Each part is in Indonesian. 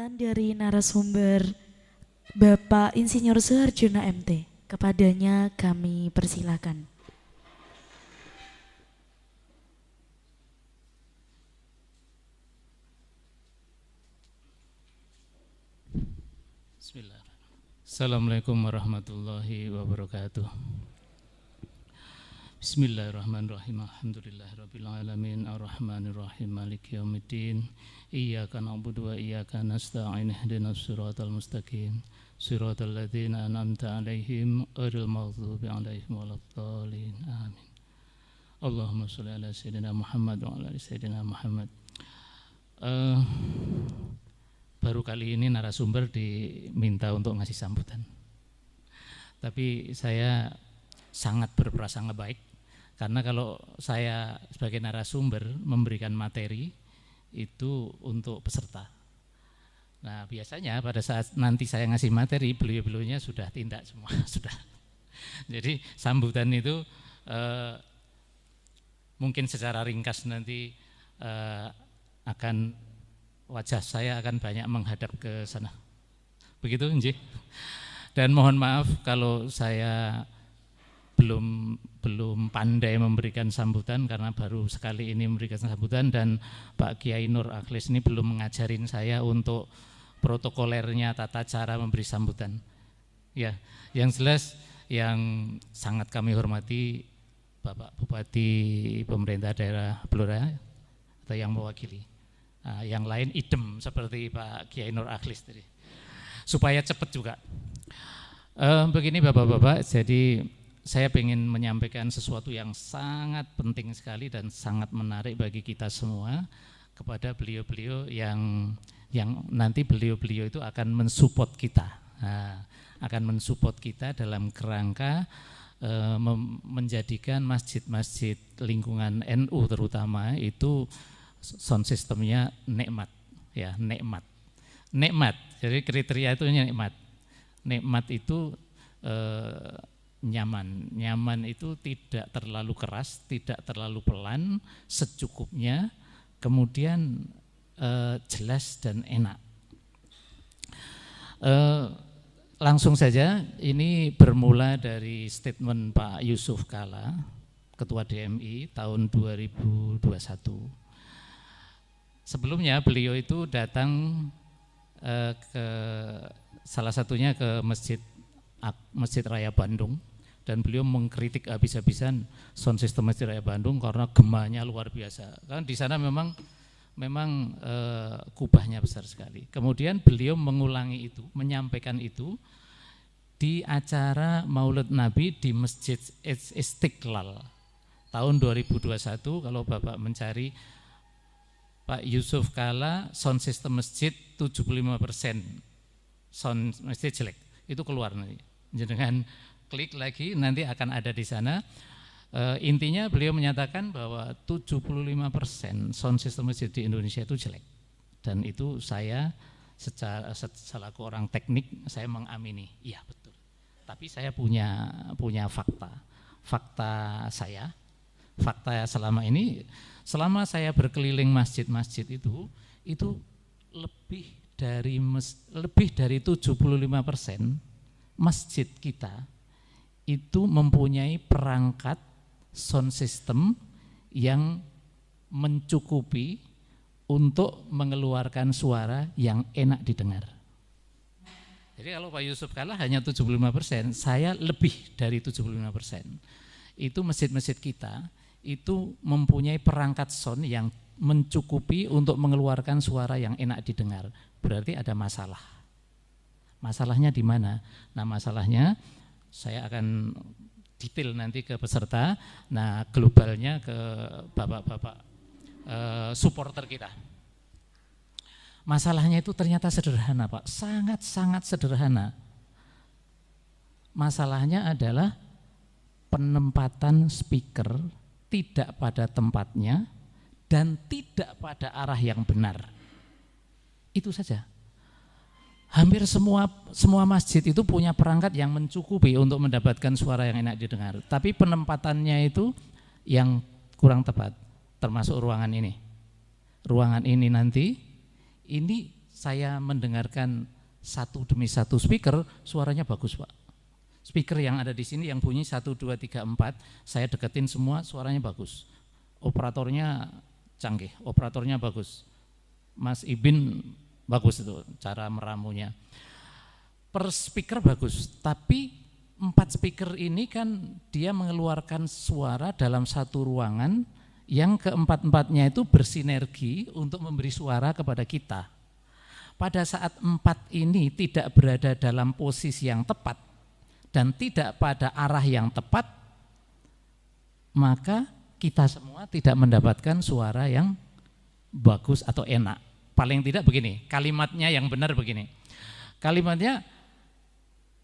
sambutan dari narasumber Bapak Insinyur Suharjono MT. Kepadanya kami persilakan. Bismillah. Assalamualaikum warahmatullahi wabarakatuh. Bismillahirrahmanirrahim. Alhamdulillahirabbil alamin arrahmanirrahim maliki yaumiddin. Iyyaka na'budu wa iyyaka nasta'in ihdinas siratal mustaqim. Siratal ladzina an'amta 'alaihim ghairil maghdubi 'alaihim waladdallin. Amin. Allahumma shalli ala sayyidina Muhammad wa ala ali sayyidina Muhammad. Baru kali ini narasumber diminta untuk ngasih sambutan. Tapi saya sangat berprasangka baik karena kalau saya sebagai narasumber memberikan materi itu untuk peserta. Nah, biasanya pada saat nanti saya ngasih materi, beliau-beliaunya sudah tindak semua, sudah. Jadi sambutan itu mungkin secara ringkas nanti wajah saya akan banyak menghadap ke sana. Begitu, Nji. Dan mohon maaf kalau saya belum pandai memberikan sambutan karena baru sekali ini memberikan sambutan, dan Pak Kiai Nur Akhlis ini belum mengajarin saya untuk protokolernya tata cara memberi sambutan. Ya, yang jelas yang sangat kami hormati Bapak Bupati Pemerintah Daerah Blora atau yang mewakili. Yang lain idem seperti Pak Kiai Nur Akhlis tadi. Supaya cepat juga. Begini Bapak-bapak, jadi saya ingin menyampaikan sesuatu yang sangat penting sekali dan sangat menarik bagi kita semua kepada beliau-beliau yang nanti beliau-beliau itu akan mensupport kita. Akan mensupport kita dalam kerangka menjadikan masjid-masjid lingkungan NU terutama itu sound sistemnya nikmat, ya, nikmat. Jadi kriteria itu nikmat. Nikmat itu nyaman itu tidak terlalu keras, tidak terlalu pelan, secukupnya, kemudian jelas dan enak. Langsung saja, ini bermula dari statement Pak Yusuf Kalla, Ketua DMI tahun 2021. Sebelumnya beliau itu datang ke salah satunya ke Masjid Raya Bandung, dan beliau mengkritik habis-habisan sound system Masjid Raya Bandung karena gemanya luar biasa. Kan di sana memang kubahnya besar sekali. Kemudian beliau mengulangi itu, menyampaikan itu di acara Maulid Nabi di Masjid Istiqlal tahun 2021. Kalau Bapak mencari Pak Yusuf Kalla sound system masjid 75% sound masjid jelek, itu keluar nanti. Dengan klik lagi nanti akan ada di sana. Intinya beliau menyatakan bahwa 75% sound system masjid di Indonesia itu jelek, dan itu saya selaku orang teknik saya mengamini, iya betul. Tapi saya punya fakta selama ini, selama saya berkeliling masjid-masjid itu lebih dari 75% masjid kita itu mempunyai perangkat sound system yang mencukupi untuk mengeluarkan suara yang enak didengar. Jadi kalau Pak Yusuf Kalla hanya 75%, saya lebih dari 75%. Itu masjid-masjid kita itu mempunyai perangkat sound yang mencukupi untuk mengeluarkan suara yang enak didengar. Berarti ada masalah. Masalahnya di mana? Nah, masalahnya saya akan detail nanti ke peserta. Nah, globalnya ke bapak-bapak supporter kita. Masalahnya itu ternyata sederhana, Pak. Sangat-sangat sederhana. Masalahnya adalah penempatan speaker tidak pada tempatnya dan tidak pada arah yang benar. Itu saja. Hampir semua masjid itu punya perangkat yang mencukupi untuk mendapatkan suara yang enak didengar. Tapi penempatannya itu yang kurang tepat, termasuk ruangan ini. Ruangan ini nanti, ini saya mendengarkan satu demi satu speaker, suaranya bagus Pak. Speaker yang ada di sini yang bunyi 1, 2, 3, 4, saya deketin semua, suaranya bagus. Operatornya canggih, operatornya bagus. Mas Ibin bagus itu cara meramunya. Per speaker bagus, tapi 4 speaker ini kan dia mengeluarkan suara dalam satu ruangan yang keempat-empatnya itu bersinergi untuk memberi suara kepada kita. Pada saat 4 ini tidak berada dalam posisi yang tepat dan tidak pada arah yang tepat, maka kita semua tidak mendapatkan suara yang bagus atau enak. Paling tidak begini, kalimatnya yang benar begini. Kalimatnya,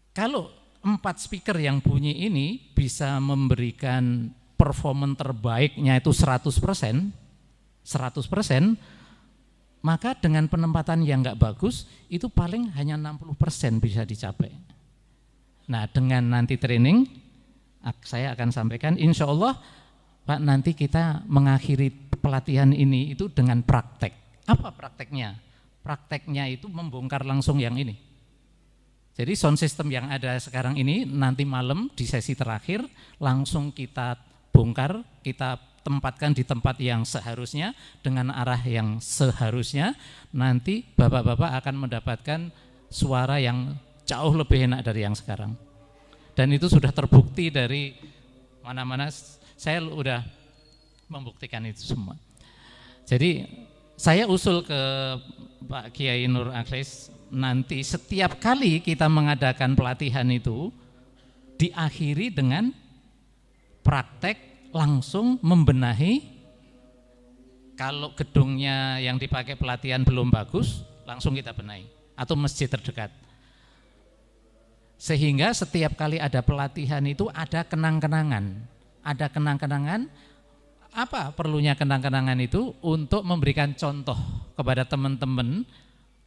kalau 4 speaker yang bunyi ini bisa memberikan performa terbaiknya itu 100%, maka dengan penempatan yang enggak bagus itu paling hanya 60% bisa dicapai. Nah, dengan nanti training saya akan sampaikan, insya Allah Pak, nanti kita mengakhiri pelatihan ini itu dengan praktek. Apa prakteknya? Prakteknya itu membongkar langsung yang ini. Jadi sound system yang ada sekarang ini nanti malam di sesi terakhir langsung kita bongkar, kita tempatkan di tempat yang seharusnya dengan arah yang seharusnya. Nanti bapak-bapak akan mendapatkan suara yang jauh lebih enak dari yang sekarang. Dan itu sudah terbukti dari mana-mana, saya sudah membuktikan itu semua. Jadi saya usul ke Pak Kiai Nur Akhlis, nanti setiap kali kita mengadakan pelatihan itu diakhiri dengan praktek langsung membenahi. Kalau gedungnya yang dipakai pelatihan belum bagus, langsung kita benahi, atau masjid terdekat. Sehingga setiap kali ada pelatihan itu ada kenang-kenangan. Ada kenang-kenangan, apa perlunya kenang-kenangan itu? Untuk memberikan contoh kepada teman-teman,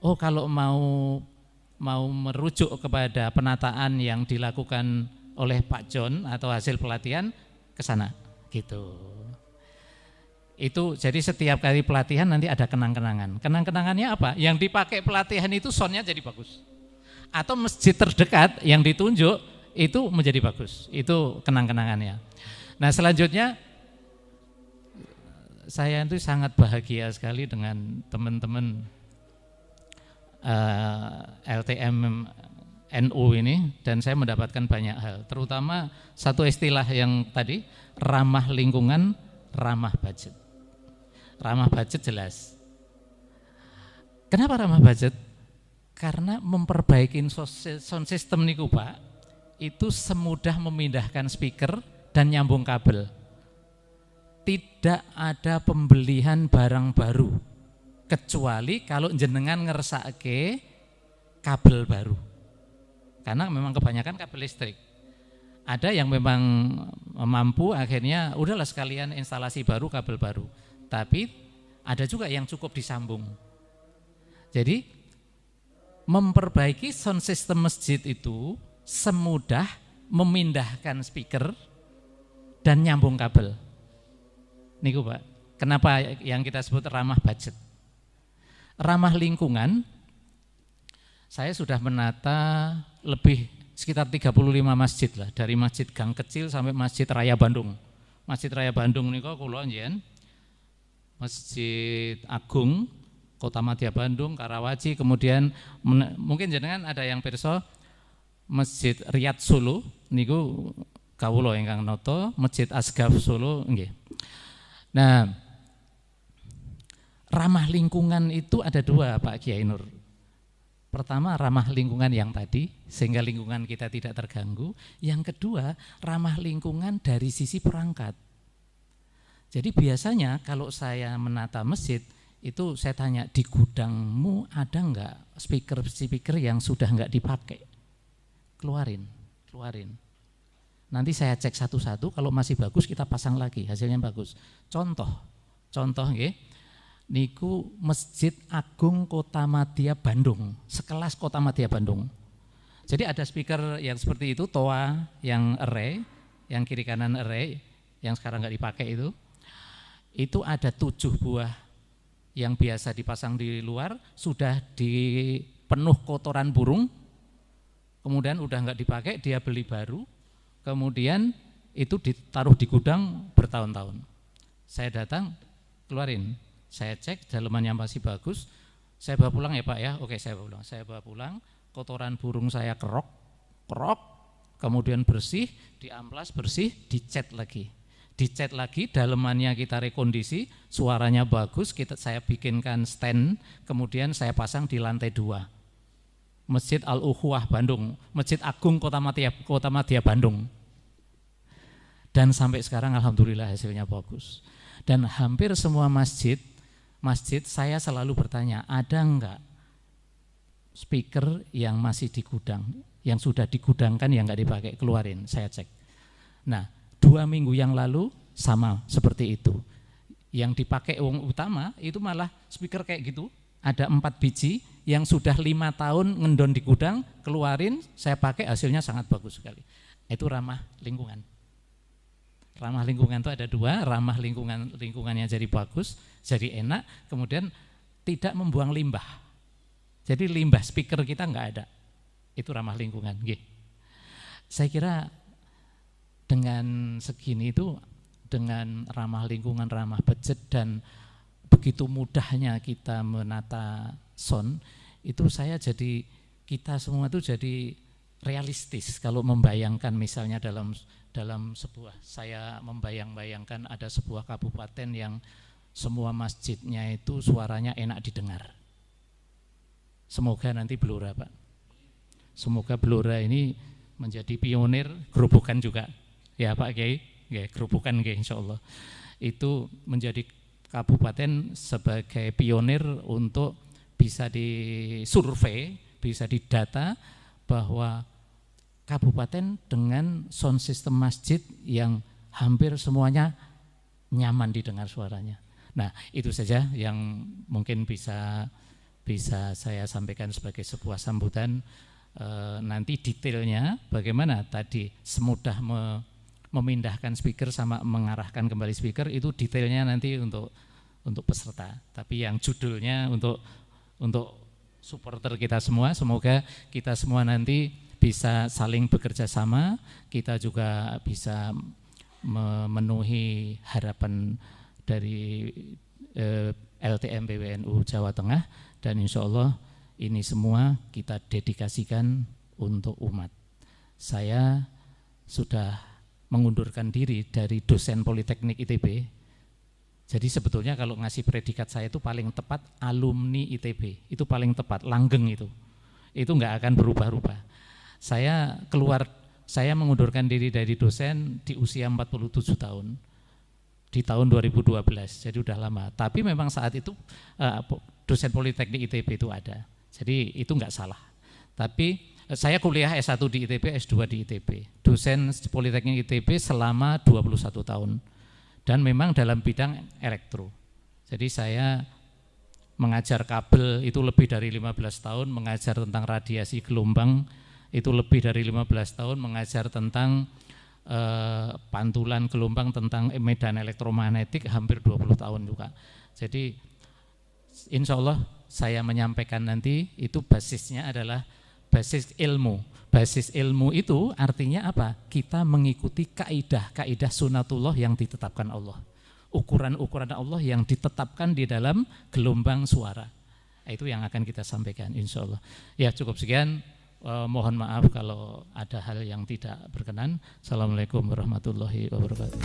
oh kalau mau merujuk kepada penataan yang dilakukan oleh Pak John atau hasil pelatihan, ke sana. Gitu. Itu jadi setiap kali pelatihan nanti ada kenang-kenangan. Kenang-kenangannya apa? Yang dipakai pelatihan itu soundnya jadi bagus. Atau masjid terdekat yang ditunjuk itu menjadi bagus. Itu kenang-kenangannya. Nah, selanjutnya saya itu sangat bahagia sekali dengan teman-teman LTM NU ini, dan saya mendapatkan banyak hal, terutama satu istilah yang tadi, ramah lingkungan, ramah budget. Ramah budget jelas. Kenapa ramah budget? Karena memperbaiki sound system niku Pak, itu semudah memindahkan speaker dan nyambung kabel. Tidak ada pembelian barang baru, kecuali kalau jenengan ngersake kabel baru. Karena memang kebanyakan kabel listrik. Ada yang memang mampu akhirnya udahlah sekalian instalasi baru, kabel baru. Tapi ada juga yang cukup disambung. Jadi memperbaiki sound system masjid itu semudah memindahkan speaker dan nyambung kabel. Niku Pak, kenapa yang kita sebut ramah budget? Ramah lingkungan, saya sudah menata lebih sekitar 35 masjid lah, dari masjid gang kecil sampai masjid Raya Bandung. Masjid Raya Bandung niku kula njen, Masjid Agung Kota Madya Bandung, Karawaci, kemudian mungkin jenengan ada yang pirsa Masjid Riyad Solo niku kawula ingkang nata, Masjid Asgaf Solo nggih. Nah, ramah lingkungan itu ada dua Pak Kiai Nur. Pertama, ramah lingkungan yang tadi, sehingga lingkungan kita tidak terganggu. Yang kedua, ramah lingkungan dari sisi perangkat. Jadi biasanya kalau saya menata masjid, itu saya tanya, di gudangmu ada enggak speaker-speaker yang sudah enggak dipakai? Keluarin. Nanti saya cek satu-satu, kalau masih bagus kita pasang lagi, hasilnya bagus. Contoh nggih. Niku Masjid Agung Kota Madya Bandung, sekelas Kota Madya Bandung. Jadi ada speaker yang seperti itu, toa yang array, yang kiri kanan array, yang sekarang nggak dipakai itu ada 7 buah yang biasa dipasang di luar sudah dipenuh kotoran burung, kemudian udah nggak dipakai, dia beli baru, kemudian itu ditaruh di gudang bertahun-tahun. Saya datang, keluarin, saya cek dalemannya masih bagus, saya bawa pulang ya Pak ya, oke saya bawa pulang, kotoran burung saya kerok, kemudian bersih, diamplas bersih, dicat lagi, dalemannya kita rekondisi, suaranya bagus, saya bikinkan stand, kemudian saya pasang di lantai 2, Masjid Al-Ukhuwah Bandung, Masjid Agung Kota Madya Bandung. Dan sampai sekarang alhamdulillah hasilnya bagus. Dan hampir semua masjid saya selalu bertanya, ada enggak speaker yang masih di gudang, yang sudah digudangkan yang enggak dipakai, keluarin, saya cek. Nah, 2 minggu yang lalu sama seperti itu. Yang dipakai utama itu malah speaker kayak gitu, ada 4 biji yang sudah 5 tahun ngendon di gudang, keluarin, saya pakai, hasilnya sangat bagus sekali. Itu ramah lingkungan. Ramah lingkungan itu ada 2, ramah lingkungannya jadi bagus, jadi enak, kemudian tidak membuang limbah. Jadi limbah speaker kita enggak ada. Itu ramah lingkungan. Saya kira dengan segini itu, dengan ramah lingkungan, ramah budget, dan begitu mudahnya kita menata sound, itu kita semua itu jadi realistis kalau membayangkan misalnya dalam sebuah, saya membayangkan ada sebuah kabupaten yang semua masjidnya itu suaranya enak didengar. Semoga nanti Blora Pak, semoga Blora ini menjadi pionir, gerobokan juga ya Pak Kiai, gerobokan insya Allah, itu menjadi kabupaten sebagai pionir untuk bisa disurvei, bisa didata bahwa kabupaten dengan sound system masjid yang hampir semuanya nyaman didengar suaranya. Nah, itu saja yang mungkin bisa saya sampaikan sebagai sebuah sambutan. Nanti detailnya bagaimana tadi semudah memindahkan speaker sama mengarahkan kembali speaker, itu detailnya nanti untuk peserta. Tapi yang judulnya untuk supporter kita semua, semoga kita semua nanti bisa saling bekerja sama, kita juga bisa memenuhi harapan dari LTM PWNU Jawa Tengah, dan insya Allah ini semua kita dedikasikan untuk umat. Saya sudah mengundurkan diri dari dosen Politeknik ITB, jadi sebetulnya kalau ngasih predikat saya itu paling tepat alumni ITB, itu paling tepat, langgeng itu enggak akan berubah-ubah. Saya mengundurkan diri dari dosen di usia 47 tahun, di tahun 2012, jadi udah lama. Tapi memang saat itu dosen Politeknik ITB itu ada, jadi itu enggak salah. Tapi saya kuliah S1 di ITB, S2 di ITB, dosen Politeknik ITB selama 21 tahun. Dan memang dalam bidang elektro. Jadi saya mengajar kabel itu lebih dari 15 tahun, mengajar tentang radiasi gelombang itu lebih dari 15 tahun, mengajar tentang pantulan gelombang, tentang medan elektromagnetik hampir 20 tahun juga. Jadi insya Allah saya menyampaikan nanti itu basisnya adalah basis ilmu. Basis ilmu itu artinya apa? Kita mengikuti kaidah sunatullah yang ditetapkan Allah. Ukuran-ukuran Allah yang ditetapkan di dalam gelombang suara. Itu yang akan kita sampaikan insya Allah. Ya cukup sekian. Mohon maaf kalau ada hal yang tidak berkenan. Assalamualaikum warahmatullahi wabarakatuh.